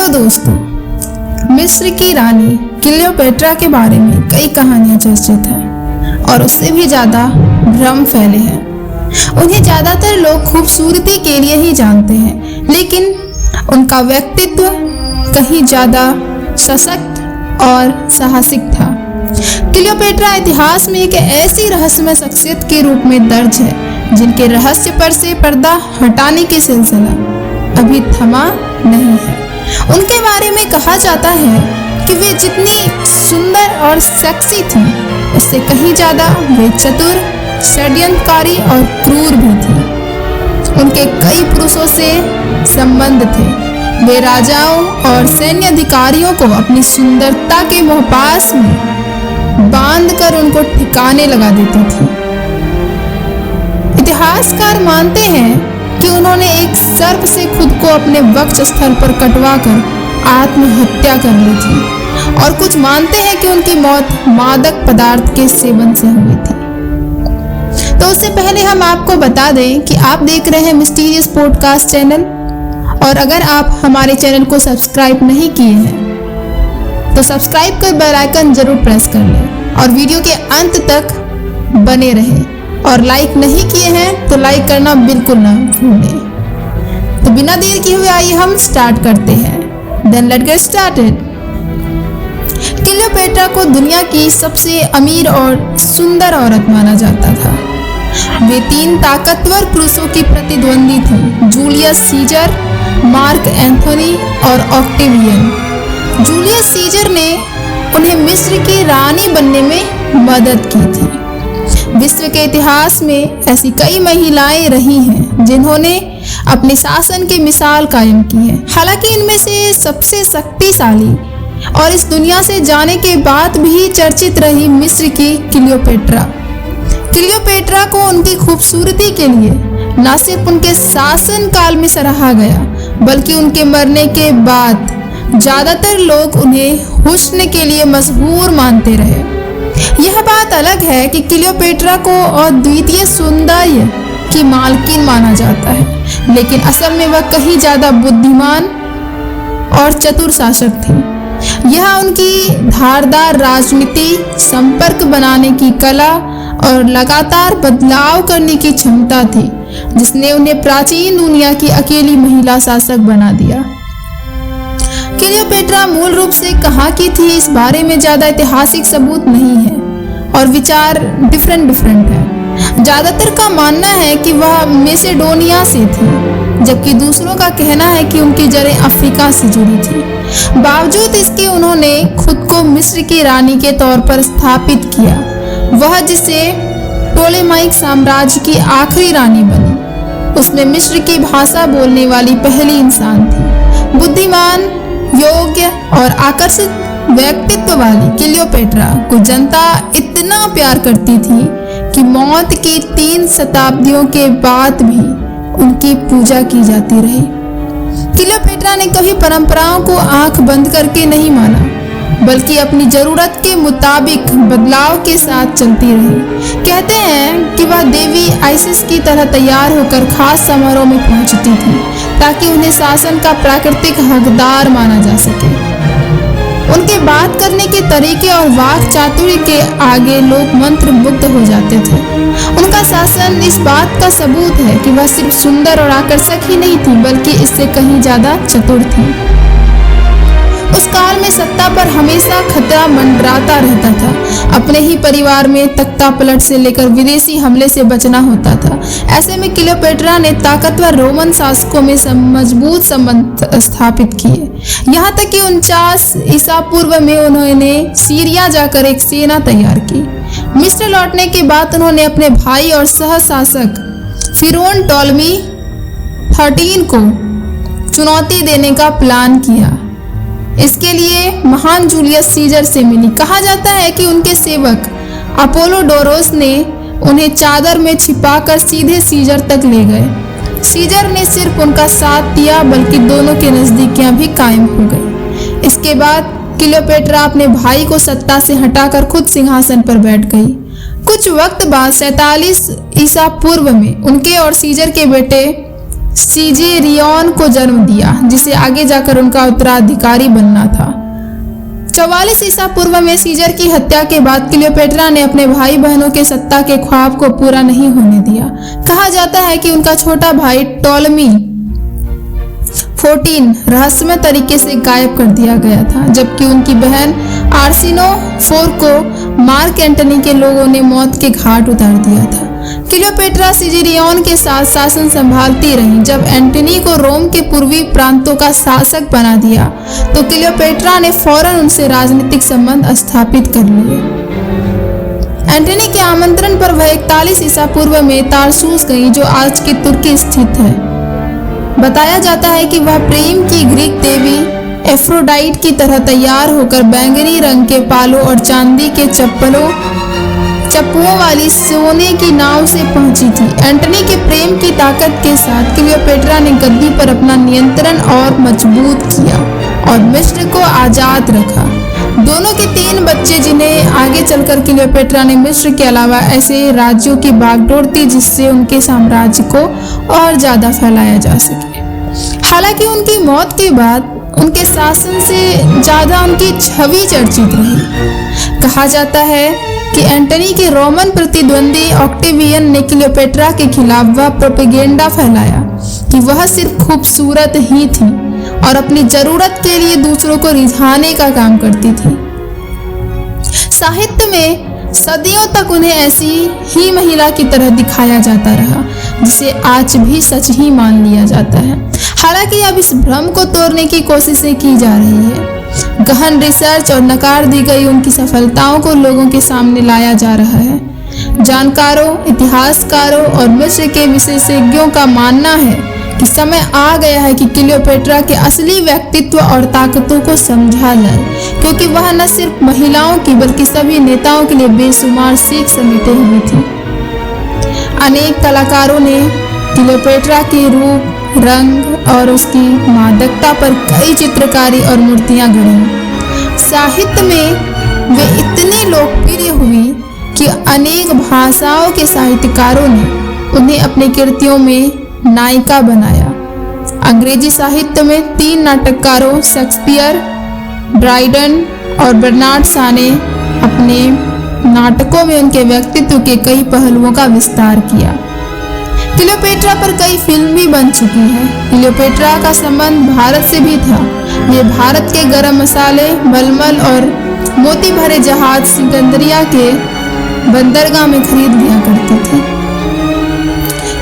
Hello दोस्तों, मिस्र की रानी क्लियोपेट्रा के बारे में कई कहानियां चर्चित हैं और उससे भी ज़्यादा भ्रम फैले हैं। उन्हें ज़्यादातर लोग खूबसूरती के लिए ही जानते हैं, लेकिन उनका व्यक्तित्व कहीं ज़्यादा सशक्त और साहसिक था। क्लियोपेट्रा इतिहास में एक ऐसी रहस्यमय शख्सियत के रूप में दर्ज है जिनके रहस्य पर से पर्दा हटाने की सिलसिला अभी थमा नहीं है। उनके बारे में कहा जाता है कि वे जितनी सुंदर और सेक्सी थीं, उससे कहीं ज़्यादा वे चतुर, षड्यंत्रकारी और क्रूर भी थीं। उनके कई पुरुषों से संबंध थे। वे राजाओं और सैन्य अधिकारियों को अपनी सुंदरता के मोहपास में बांधकर उनको ठिकाने लगा देती थी। इतिहासकार मानते हैं कि उन्होंने एक सर्प से खुद को अपने वक्षस्थल पर कटवाकर आत्महत्या कर ली थी और कुछ मानते हैं कि उनकी मौत मादक पदार्थ के सेवन से हुई थी। तो उससे पहले हम आपको बता दें कि आप देख रहे हैं मिस्टीरियस पॉडकास्ट चैनल, और अगर आप हमारे चैनल को सब्सक्राइब नहीं किए हैं तो सब्सक्राइब कर बेल आइकन जरूर प्रेस कर लें और वीडियो के अंत तक बने रहें, और लाइक नहीं किए हैं तो लाइक करना बिल्कुल ना भूलें। तो बिना देर किए हुए आइए हम स्टार्ट करते हैं। Then let's get started. Cleopatra को दुनिया की सबसे अमीर और सुंदर औरत माना जाता था। वे 3 ताकतवर पुरुषों की प्रतिद्वंदी थी: जूलियस सीजर, मार्क एंथोनी और ऑक्टेवियन। जूलियस सीजर ने उन्हें मिस्र की रानी बनने में मदद की थी। विश्व के इतिहास में ऐसी कई महिलाएं रही हैं जिन्होंने अपने शासन की मिसाल कायम की है। हालांकि इनमें से सबसे शक्तिशाली और इस दुनिया से जाने के बाद भी चर्चित रही मिस्र की क्लियोपेट्रा। क्लियोपेट्रा को उनकी खूबसूरती के लिए न सिर्फ उनके शासन काल में सराहा गया, बल्कि उनके मरने के बाद ज़्यादातर लोग उन्हें हुस्न के लिए मशहूर मानते रहे। यह बात अलग है कि क्लियोपेट्रा को अद्वितीय सौंदर्य की मालकिन माना जाता है, लेकिन असल में वह कहीं ज़्यादा बुद्धिमान और चतुर शासक थी। यह उनकी धारदार राजनीति, संपर्क बनाने की कला और लगातार बदलाव करने की क्षमता थी, जिसने उन्हें प्राचीन दुनिया की अकेली महिला शासक बना दिया। क्लियोपेट्रा मूल रूप से कहाँ की थी, इस बारे में ज़्यादा ऐतिहासिक सबूत नहीं है और विचार डिफरेंट है। ज़्यादातर का मानना है कि वह मैसेडोनिया से थी, जबकि दूसरों का कहना है कि उनकी जड़ें अफ्रीका से जुड़ी थी। बावजूद इसके उन्होंने खुद को मिस्र की रानी के तौर पर स्थापित किया, वह जिसे टोलेमाइक साम्राज्य की आखिरी रानी बनी। उसमें मिस्र की भाषा बोलने वाली पहली इंसान थी। बुद्धिमान, योग्य और आकर्षित व्यक्तित्व वाली क्लियोपेट्रा को जनता इतना प्यार करती थी कि मौत की 3 शताब्दियों के बाद भी उनकी पूजा की जाती रही। क्लियोपेट्रा ने कभी परंपराओं को आंख बंद करके नहीं माना, बल्कि अपनी जरूरत के मुताबिक बदलाव के साथ चलती रही। कहते हैं कि वह देवी आइसिस की तरह तैयार होकर खास समारोह में पहुंचती थी ताकि उन्हें शासन का प्राकृतिक हकदार माना जा सके। उनके बात करने के तरीके और वाक चातुर्य के आगे लोग मंत्रमुग्ध हो जाते थे। उनका शासन इस बात का सबूत है कि वह सिर्फ सुंदर और आकर्षक ही नहीं थी, बल्कि इससे कहीं ज्यादा चतुर थी। उस काल में सत्ता पर हमेशा खतरा मंडराता रहता था। अपने ही परिवार में तख्ता पलट से लेकर विदेशी हमले से बचना होता था। ऐसे में क्लियोपेट्रा ने ताकतवर रोमन शासकों में मजबूत संबंध स्थापित किए। यहाँ तक कि 49 ईसा पूर्व में उन्होंने सीरिया जाकर एक सेना तैयार की। मिस्र लौटने के बाद उन्होंने अपने भाई और सह शासक फिरौन टॉलमी 13 को चुनौती देने का प्लान किया। इसके लिए महान जूलियस सीजर से मिली। कहा जाता है कि उनके सेवक अपोलोडोरोस ने उन्हें चादर में छिपाकर सीधे सीजर तक ले गए। सीजर ने सिर्फ उनका साथ दिया, बल्कि दोनों के नजदीकियां भी कायम हो गई। इसके बाद क्लियोपेट्रा अपने भाई को सत्ता से हटाकर खुद सिंहासन पर बैठ गई। कुछ वक्त बाद 47 ईसा पूर्व में उनके और सीजर के बेटे सिजेरियन को जन्म दिया, जिसे आगे जाकर उनका उत्तराधिकारी बनना था। 44 ईसा पूर्व में सीजर की हत्या के बाद क्लियोपेट्रा ने अपने भाई बहनों के सत्ता के ख्वाब को पूरा नहीं होने दिया। कहा जाता है कि उनका छोटा भाई टॉलमी 14 रहस्यमय तरीके से गायब कर दिया गया था, जबकि उनकी बहन आर्सिनो 4 को मार्क एंटनी के लोगों ने मौत के घाट उतार दिया था। क्लियोपेट्रा सिजेरियन के साथ शासन संभालती रही। जब एंटनी को रोम के पूर्वी प्रांतों का शासक बना दिया तो क्लियोपेट्रा ने फौरन उनसे राजनीतिक संबंध स्थापित कर लिए। एंटनी के आमंत्रण पर वह 41 ईसा पूर्व में तारसूस गई, जो आज की तुर्की स्थित है। बताया जाता है कि वह प्रेम की ग्रीक देवी एफ्रोडाइट की तरह तैयार होकर बैंगनी रंग के पालों और चांदी के चप्पुओं वाली सोने की नाव से पहुंची थी। एंटनी के प्रेम की ताकत के साथ क्लियोपेट्रा ने गद्दी पर अपना नियंत्रण और मजबूत किया और मिस्र को आजाद रखा। दोनों के 3 बच्चे, जिन्हें आगे चलकर क्लियोपेट्रा ने मिस्र के अलावा ऐसे राज्यों की बागडोर दी जिससे उनके साम्राज्य को और ज्यादा फैलाया जा सके। हालांकि उनकी मौत के बाद उनके शासन से ज्यादा उनकी छवि चर्चित रही। कहा जाता है कि एंटनी के रोमन प्रतिद्वंदी ऑक्टेवियन ने क्लियोपेट्रा के खिलाफ वह प्रोपेगेंडा फैलाया कि वह सिर्फ खूबसूरत ही थी और अपनी जरूरत के लिए दूसरों को रिझाने का काम करती थी। साहित्य में सदियों तक उन्हें ऐसी ही महिला की तरह दिखाया जाता रहा, जिसे आज भी सच ही मान लिया जाता है। हालांकि अब इस भ्रम को तोड़ने की कोशिशें की जा रही है। गहन रिसर्च और नकार दी गई उनकी सफलताओं को लोगों के सामने लाया जा रहा है। जानकारों, इतिहासकारों और मिस्र के विशेषज्ञों का मानना है कि समय आ गया है कि क्लियोपेट्रा के असली व्यक्तित्व और ताकतों को समझा जाए, क्योंकि वह न सिर्फ महिलाओं की बल्कि सभी नेताओं के लिए बेशुमार सीख समेटे हुई थी। अनेक कलाकारों ने क्लियोपेट्रा के रूप, रंग और उसकी मादकता पर कई चित्रकारी और मूर्तियां गढ़ी। साहित्य में वे इतनी लोकप्रिय हुई कि अनेक भाषाओं के साहित्यकारों ने उन्हें अपनी कृतियों में नायिका बनाया। अंग्रेजी साहित्य में 3 नाटककारों शेक्सपियर, ड्राइडन और बर्नार्ड शॉ ने अपने नाटकों में उनके व्यक्तित्व के कई पहलुओं का विस्तार किया। क्लियोपेट्रा पर कई फिल्म भी बन चुकी हैं। क्लियोपेट्रा का संबंध भारत से भी था। वे भारत के गरम मसाले, मलमल और मोती भरे जहाज सिकंदरिया के बंदरगाह में खरीद लिया करती थी।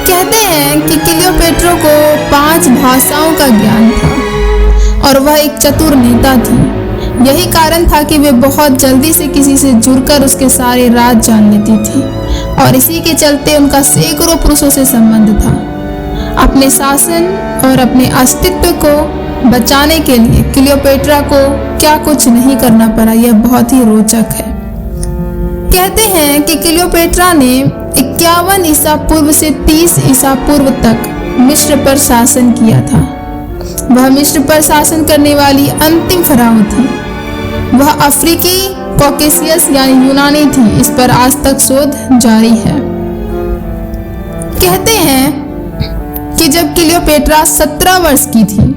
कहते हैं कि क्लियोपेट्रा को 5 भाषाओं का ज्ञान था और वह एक चतुर नेता थी। यही कारण था कि वे बहुत जल्दी से किसी से जुड़कर उसके सारे राज जान लेती थी और इसी के चलते उनका सैकड़ों पुरुषों से संबंध था। अपने शासन और अपने अस्तित्व को बचाने के लिए क्लियोपेट्रा को क्या कुछ नहीं करना पड़ा, यह बहुत ही रोचक है। कहते हैं कि क्लियोपेट्रा ने 51 ईसा पूर्व से 30 ईसा पूर्व तक मिस्र पर शासन किया था। वह मिस्र पर शासन करने वाली अंतिम फराओ थी। वह अफ्रीकी, कॉकेशियस यानी यूनानी थी। इस पर आज तक शोध जारी है। कहते हैं कि जब क्लियोपेट्रा 17 वर्ष की थी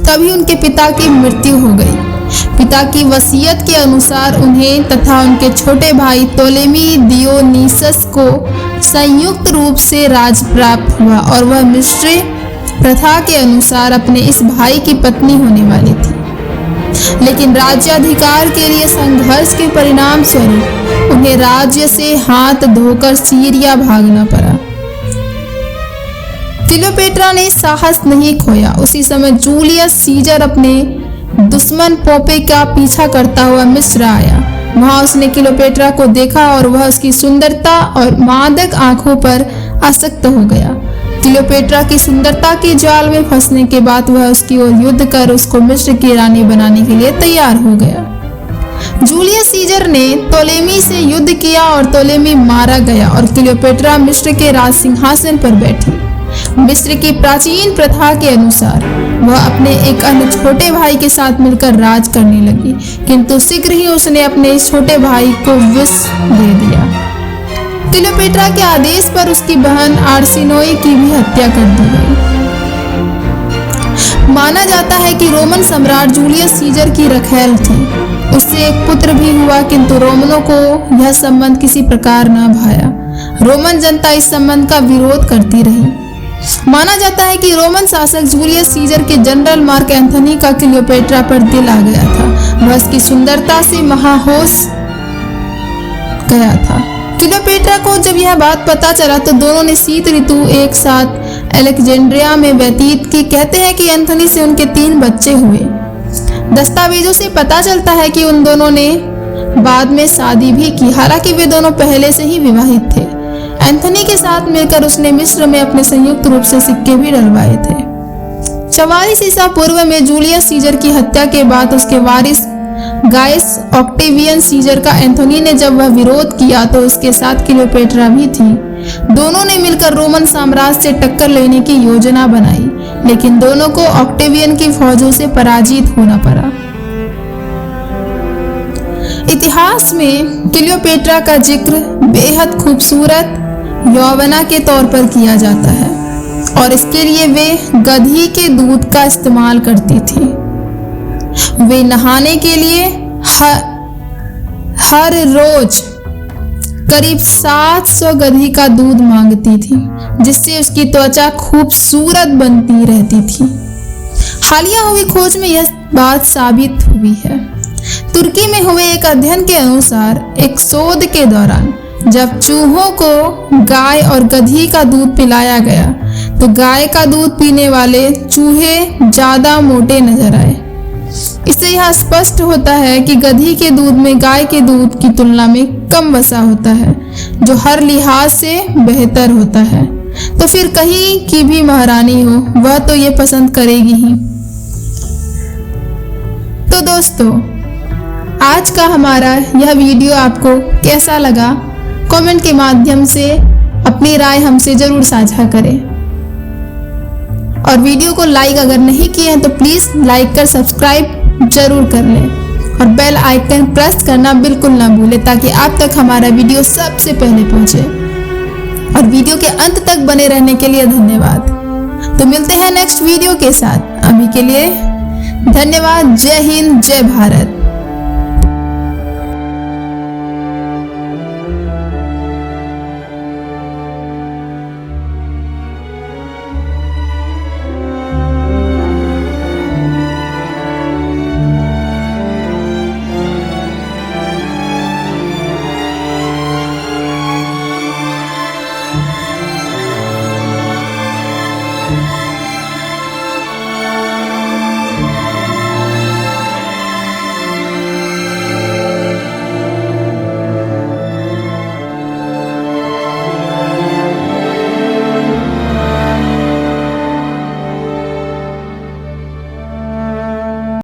तभी उनके पिता की मृत्यु हो गई। पिता की वसीयत के अनुसार उन्हें तथा उनके छोटे भाई टोलेमी दियोनीसस को संयुक्त रूप से राज प्राप्त हुआ और वह मिस्री प्रथा के अनुसार अपने इस भाई की पत्नी होने वाली थी। लेकिन राज्याधिकार के लिए संघर्ष के परिणाम स्वरूप उन्हें राज्य से हाथ धोकर सीरिया भागना पड़ा। क्लियोपेट्रा ने साहस नहीं खोया। उसी समय जूलियस सीजर अपने दुश्मन पोपे का पीछा करता हुआ मिस्र आया। वहां उसने क्लियोपेट्रा को देखा और वह उसकी सुंदरता और मादक आंखों पर आसक्त हो गया। क्लियोपेट्रा की सुंदरता के जाल में फंसने के बाद वह उसकी ओर युद्ध कर उसको मिस्र की रानी बनाने के लिए तैयार हो गया। जूलियस सीजर ने टोलेमी से युद्ध किया और टोलेमी मारा गया और क्लियोपेट्रा मिस्र के राज सिंहासन पर बैठी। मिस्र की प्राचीन प्रथा के अनुसार वह अपने एक अन्य छोटे भाई के साथ मिलकर राज करने लगी, किंतु शीघ्र ही उसने अपने इस छोटे भाई को विष दे दिया। क्लियोपेट्रा के आदेश पर उसकी बहन आर्सेनोई की भी हत्या कर दी गई। माना जाता है कि रोमन सम्राट जूलियस सीजर की रखैल थी। उससे एक पुत्र भी हुआ, किंतु रोमनों को यह संबंध किसी प्रकार न भाया। रोमन जनता इस संबंध का विरोध करती रही। माना जाता है कि रोमन शासक जूलियस सीजर के जनरल मार्क एंथनी का क्लियोपेट्रा पर दिल आ गया था। वह उसकी सुंदरता से महाहोश गया था। क्लियोपेट्रा को जब यह बात पता चला तो दोनों ने शीत ऋतु एक साथ अलेक्जेंड्रिया में व्यतीत की। कहते हैं कि एंथनी से उनके 3 बच्चे हुए। दस्तावेजों से पता चलता है कि उन दोनों ने बाद में शादी भी की, हालांकि वे दोनों पहले से ही विवाहित थे। एंथनी के साथ मिलकर उसने मिस्र में अपने संयुक्त रूप से सिक्के भी डलवाए थे। 44 ईसा पूर्व में जूलियस सीजर की हत्या के बाद उसके वारिस गायस ऑक्टेवियन सीजर का एंथनी ने जब वह विरोध किया तो उसके साथ क्लियोपेट्रा भी थी। दोनों ने मिलकर रोमन साम्राज्य से टक्कर लेने की योजना बनाई, लेकिन दोनों को ऑक्टेवियन की फौजों से पराजित होना पड़ा। इतिहास में क्लियोपेट्रा का जिक्र बेहद खूबसूरत यौवना के तौर पर किया जाता है और इसके लिए वे गधी के दूध का इस्तेमाल करती थी। वे नहाने के लिए हर रोज करीब 700 गधी का दूध मांगती थी, जिससे उसकी त्वचा खूबसूरत बनती रहती थी। हालिया हुई खोज में यह बात साबित हुई है। तुर्की में हुए एक अध्ययन के अनुसार एक शोध के दौरान जब चूहों को गाय और गधी का दूध पिलाया गया तो गाय का दूध पीने वाले चूहे ज्यादा मोटे नजर आए। इससे यह स्पष्ट होता है कि गधी के दूध में गाय के दूध की तुलना में कम वसा होता है, जो हर लिहाज से बेहतर होता है। तो फिर कहीं की भी महारानी हो, वह तो ये पसंद करेगी ही। तो दोस्तों, आज का हमारा यह वीडियो आपको कैसा लगा? कमेंट के माध्यम से अपनी राय हमसे जरूर साझा करें और वीडियो को लाइक अगर नहीं किए हैं तो प्लीज लाइक कर सब्सक्राइब जरूर कर लें और बेल आइकन प्रेस करना बिल्कुल ना भूलें, ताकि आप तक हमारा वीडियो सबसे पहले पहुंचे। और वीडियो के अंत तक बने रहने के लिए धन्यवाद। तो मिलते हैं नेक्स्ट वीडियो के साथ। अभी के लिए धन्यवाद। जय हिंद, जय भारत।